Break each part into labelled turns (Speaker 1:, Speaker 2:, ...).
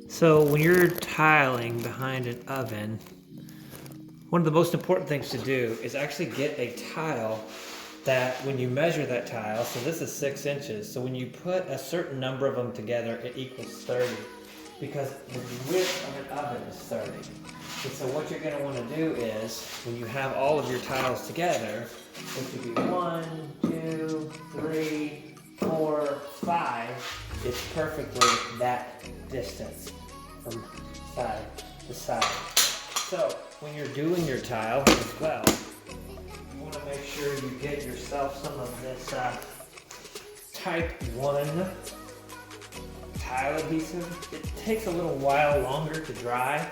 Speaker 1: So when you're tiling behind an oven, one of the most important things to do is actually get a tile that when you measure that tile, so this is 6 inches, so when you put a certain number of them together, it equals 30, because the width of an oven is 30. And so what you're going to want to do is, when you have all of your tiles together, which would be 1, 2, 3, 4, 5, it's perfectly that distance from side to side. So when you're doing your tile as well, you want to make sure you get yourself some of this type 1 tile adhesive. It takes a little while longer to dry,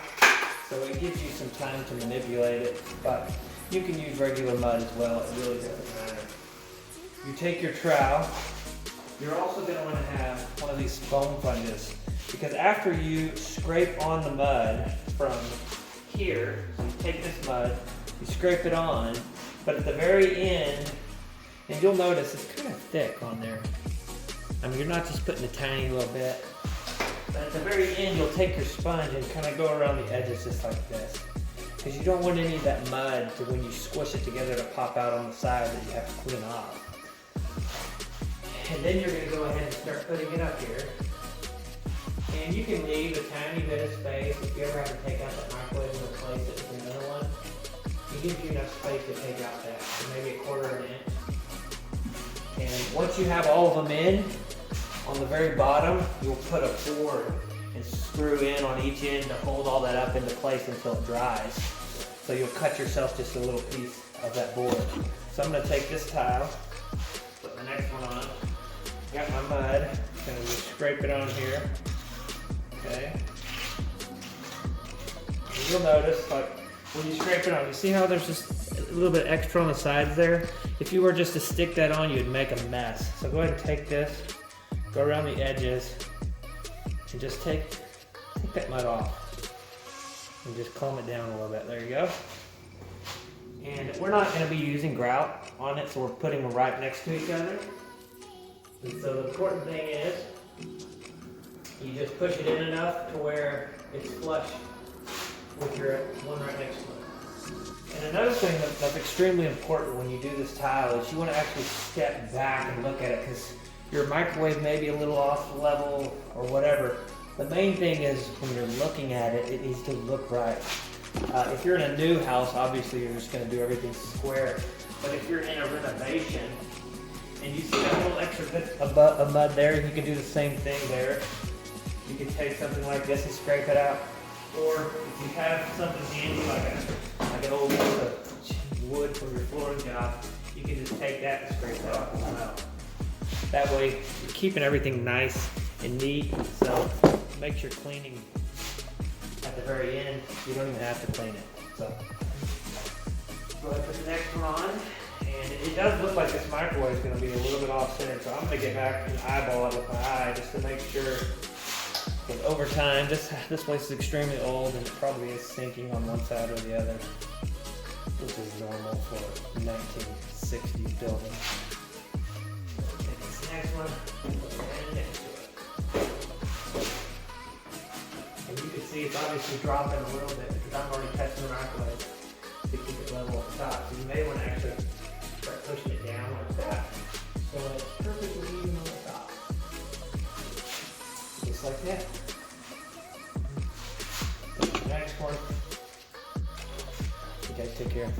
Speaker 1: so it gives you some time to manipulate it, but you can use regular mud as well. It really doesn't matter. You take your trowel. You're also going to want to have one of these foam sponges, because after you scrape on the mud from here, so you take this mud, you scrape it on, but at the very end, and you'll notice it's kind of thick on there. I mean, you're not just putting a tiny little bit, but at the very end, you'll take your sponge and kind of go around the edges just like this, because you don't want any of that mud to, when you squish it together, to pop out on the side that you have to clean off. And then you're going to go ahead and start putting it up here. And you can leave a tiny bit of space if you ever have to take out that microwave and replace it with another one. It gives you enough space to take out that, so maybe 1/4 inch. And once you have all of them in, on the very bottom, you'll put a board and screw in on each end to hold all that up into place until it dries. So you'll cut yourself just a little piece of that board. So I'm going to take this tile, put the next one on. Got my mud, going to just scrape it on here. Okay. And you'll notice, like, when you scrape it on, you see how there's just a little bit extra on the sides there? If you were just to stick that on, you'd make a mess. So go ahead and take this, go around the edges, and just take that mud off. And just calm it down a little bit. There you go. And we're not going to be using grout on it, so we're putting them right next to each other. And so the important thing is, you just push it in enough to where it's flush with your one right next to it. And another thing that's extremely important when you do this tile is you want to actually step back and look at it, because your microwave may be a little off level or whatever. The main thing is when you're looking at it, it needs to look right. If you're in a new house, obviously you're just going to do everything square. But if you're in a renovation, and you see that little extra bit of mud there, you can do the same thing there. You can take something like this and scrape it out. Or if you have something handy like an old piece of wood from your flooring job, you can just take that and scrape that off as well. That way you're keeping everything nice and neat, so it makes your cleaning at the very end, you don't even have to clean it. So go ahead and put the next one on. And it does look like this microwave is going to be a little bit off center, so I'm going to get back and eyeball it with my eye just to make sure. But over time, this place is extremely old and it probably is sinking on one side or the other, which is normal for a 1960s building. Take this next one, put it right next to it. And you can see it's obviously dropping a little bit because I'm already touching the microwave to keep it level at the top. So you may want to actually start pushing it down like that, so it's perfectly even on the top. Just like that. The next one. You guys take care.